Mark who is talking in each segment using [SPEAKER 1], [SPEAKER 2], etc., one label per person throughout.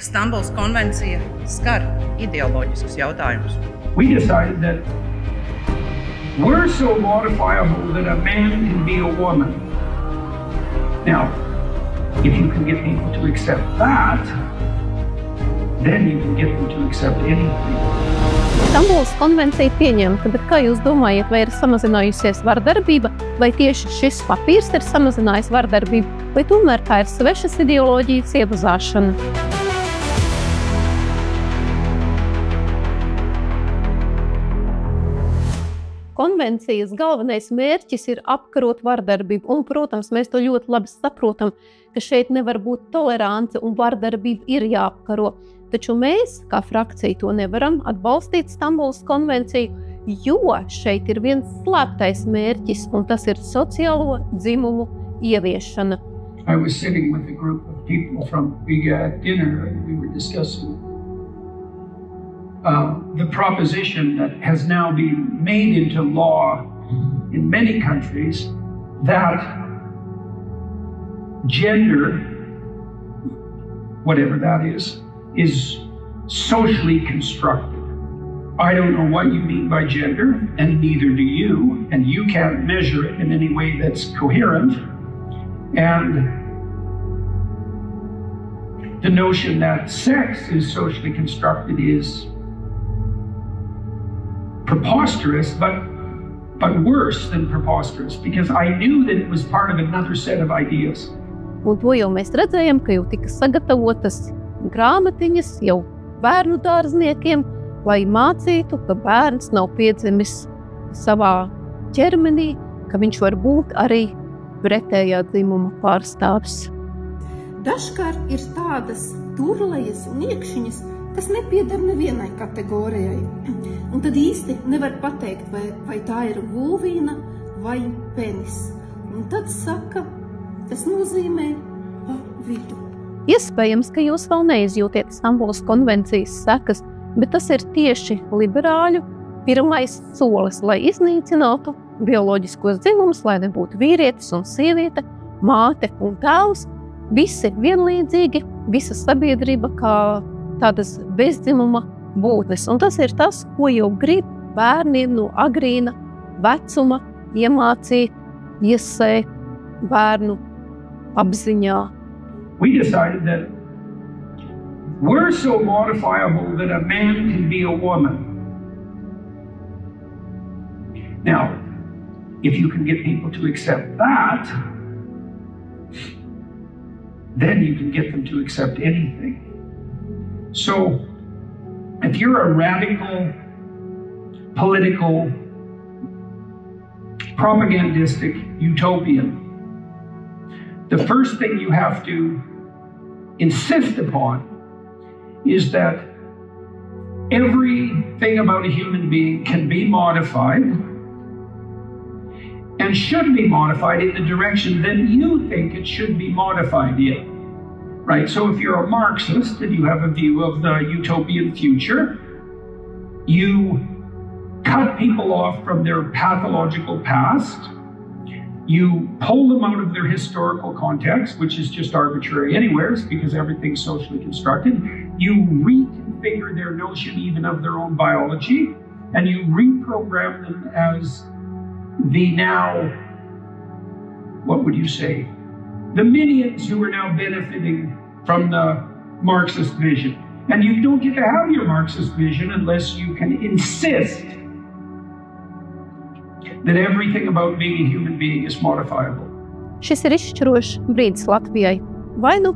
[SPEAKER 1] Stambulas konvencija skar ideoloģiskus jautājumus.
[SPEAKER 2] We decided that we're so modifiable that a man can be a woman. Now, if you can get people to accept that, then you can get them to accept anything.
[SPEAKER 3] Stambulas konvencija pieņemta, bet kā jūs domājat, vai ir samazinājusies vardarbība, vai tieši šis papīrs ir samazinājis vardarbību, vai tomēr tā ir svešas ideoloģijas ievazāšana? Konvencijas galvenais mērķis ir apkarot vardarbību, un, protams, mēs to ļoti labi saprotam, ka šeit nevar būt tolerance un vardarbība ir jāapkaro. Taču mēs, kā frakcija, to nevaram atbalstīt Stambulas konvenciju, jo šeit ir viens slēptais mērķis, un tas ir sociālo dzimumu ieviešana.
[SPEAKER 2] I was sitting with a group of people from dinner and we were discussing the proposition that has now been made into law in many countries that gender, whatever that is socially constructed. I don't know what you mean by gender, and neither do you, and you can't measure it in any way that's coherent. And the notion that sex is socially constructed is preposterous, but worse than preposterous, because I knew that it was part of another set of ideas.
[SPEAKER 3] Un to jau mēs redzējām, ka jau tika sagatavotas grāmatiņas jau bērnu dārzniekiem, lai mācītu, ka bērns nav piedzimis savā ķermenī, ka viņš var būt arī pretējā dzimuma pārstāvis.
[SPEAKER 4] Dažkārt ir tādas turlejas un iekšiņas, kas nepieder nevienai kategorijai. Un tad īsti nevar pateikt, vai tā ir vulvīna vai penis. Un tad saka, tas nozīmē pa vidu.
[SPEAKER 3] Iespējams, ka jūs vēl neizjūtiet Stambulas konvencijas sekas, bet tas ir tieši liberāļu pirmais solis, lai iznīcinātu bioloģiskos dzimumus, lai nebūtu vīrietis un sieviete, māte un tēvs, visi vienlīdzīgi, visa sabiedrība kā tādas bezdzimuma būtnes. Un tas ir tas, ko jau grib bērniem no agrīna vecuma iemācīt, iesēt bērnu apziņā.
[SPEAKER 2] We decided that we're so modifiable that a man can be a woman. Now, if you can get people to accept that, then you can get them to accept anything. So, if you're a radical, political, propagandistic utopian, the first thing you have to insist upon is that everything about a human being can be modified and should be modified in the direction that you think it should be modified in. Right, so if you're a Marxist and you have a view of the utopian future, you cut people off from their pathological past, you pull them out of their historical context, which is just arbitrary anyways because everything's socially constructed, you reconfigure their notion even of their own biology, and you reprogram them as the now, what would you say? The minions who are now benefiting from the Marxist vision. And you don't get to have your Marxist vision unless you can insist that everything about being a human being is modifiable.
[SPEAKER 3] Šis ir izšķirošs brīdis Latvijai. Vai nu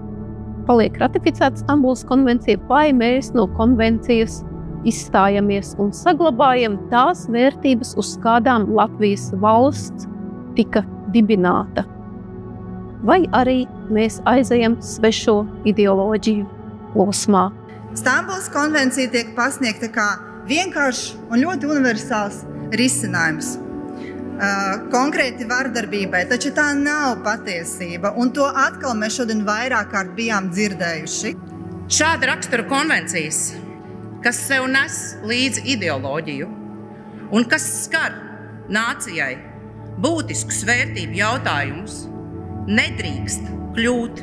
[SPEAKER 3] paliek ratificēta Stambulas konvencija, vai mēs no konvencijas izstājamies un saglabājam tās vērtības, uz kādām Latvijas valsts tika dibināta. Vai arī mēs aizejam svešo ideoloģiju plosmā.
[SPEAKER 5] Stambulas konvencija tiek pasniegta kā vienkāršs un ļoti universāls risinājums konkrēti vardarbībai, taču tā nav patiesība, un to atkal mēs šodien vairāk kārt bijām dzirdējuši.
[SPEAKER 1] Šāda rakstura konvencijas, kas sev nes līdzi ideoloģiju un kas skar nācijai būtiskus vērtību jautājumus, nedrīkst kļūt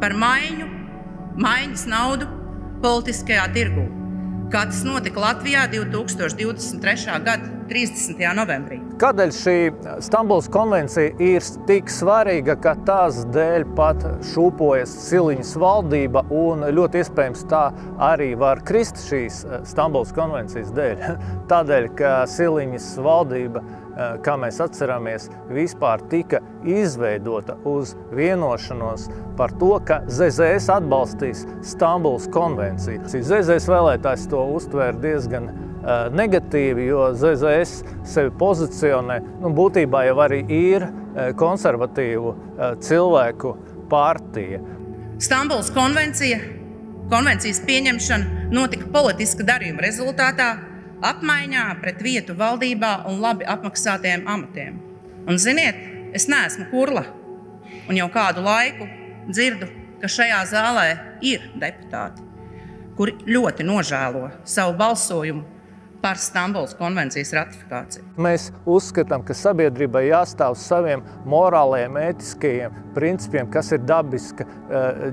[SPEAKER 1] par maiņu maiņas naudu politiskajā tirgū, kā tas notika Latvijā 2023. gada 30. novembrī.
[SPEAKER 6] Kādēļ šī Stambulas konvencija ir tik svarīga, ka tās dēļ pat šūpojas Siliņas valdība un ļoti iespējams tā arī var krist šīs Stambulas konvencijas dēļ? Tādēļ, ka Siliņas valdība, kā mēs atceramies, vispār tika izveidota uz vienošanos par to, ka ZZS atbalstīs Stambulas konvenciju. ZZS vēlētājs to uztvēra diezgan negatīvi, jo ZZS sevi pozicionē, būtībā jau arī ir konservatīvu cilvēku partija.
[SPEAKER 1] Stambulas konvencijas pieņemšana notika politiska darījuma rezultātā, apmaiņā pret vietu valdībā un labi apmaksātiem amatiem. Un ziniet, es neesmu kurla, un jau kādu laiku dzirdu, ka šajā zālē ir deputāti, kuri ļoti nožēlo savu balsojumu par Stambulas konvencijas ratifikāciju.
[SPEAKER 6] Mēs uzskatām, ka sabiedrībai jāstāv uz saviem morālajiem, ētiskajiem principiem, kas ir dabiska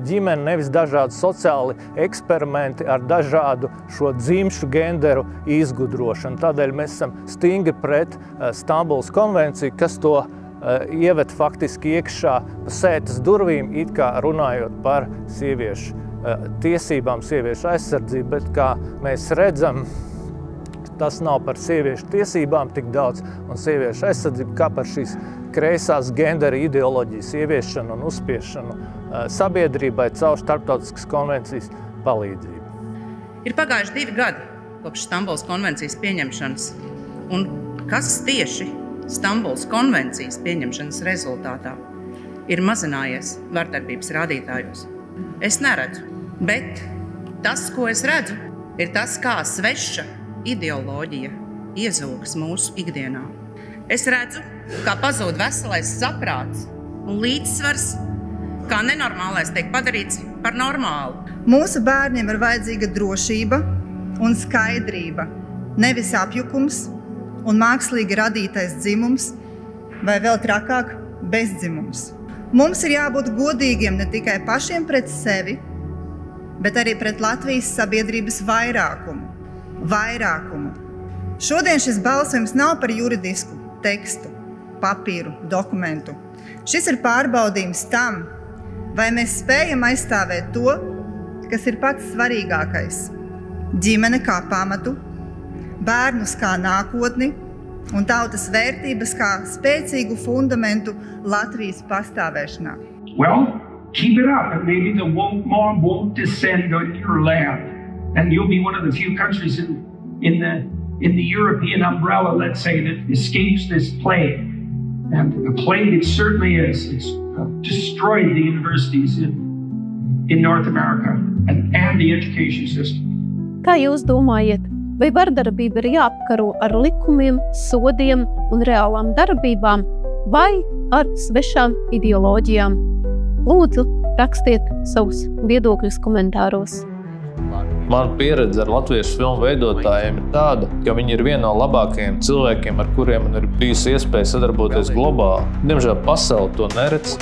[SPEAKER 6] ģimene, nevis dažādi sociāli eksperimenti ar dažādu šo dzimšu genderu izgudrošanu. Tādēļ mēs esam stingri pret Stambulas konvenciju, kas to ieved faktiski iekšā pa sētas durvīm, it kā runājot par sieviešu tiesībām, sieviešu aizsardzību, bet kā mēs redzam, tas nav par sieviešu tiesībām tik daudz un sieviešu aizsardzību, kā par šīs kreisās gendera ideoloģijas ieviešanu un uzspiešanu sabiedrībai caur starptautiskas konvencijas palīdzību.
[SPEAKER 1] Ir pagājuši 2 gadi kopš Stambulas konvencijas pieņemšanas, un kas tieši Stambulas konvencijas pieņemšanas rezultātā ir mazinājies vardarbības rādītājos? Es neredzu, bet tas, ko es redzu, ir tas, kā sveša ideoloģija iezūgas mūsu ikdienā. Es redzu, kā pazūd veselais saprāts un līdzsvars, kā nenormālais tiek padarīts par normālu.
[SPEAKER 5] Mūsu bērniem ir vajadzīga drošība un skaidrība, nevis apjukums un mākslīgi radītais dzimums, vai vēl trakāk bezdzimums. Mums ir jābūt godīgiem ne tikai pašiem pret sevi, bet arī pret Latvijas sabiedrības vairākumu. Šodien šis balsojums nav par juridisku tekstu, papīru, dokumentu. Šis ir pārbaudījums tam, vai mēs spējam aizstāvēt to, kas ir pats svarīgākais – ģimene kā pamatu, bērnus kā nākotni un tautas vērtības kā spēcīgu fundamentu Latvijas pastāvēšanā.
[SPEAKER 2] Well, keep it up and maybe the woke mob won't descend on your land. And you'll be one of the few countries in the European umbrella, let's say, that escapes this plague. And a plague it certainly is. It's destroyed the universities in North America and the education system.
[SPEAKER 3] Kā jūs domājat, vai vardarbība ir jāapkaro ar likumiem, sodiem un reālām darbībām, vai ar svešām ideoloģijām? Lūdzu, rakstiet savus viedokļus komentāros.
[SPEAKER 7] Mana pieredze ar latviešu filmu veidotājiem ir tāda, ka viņi ir viena no labākajiem cilvēkiem, ar kuriem man ir bijusi iespēja sadarboties globāli. Diemžēl pasaule to neredz.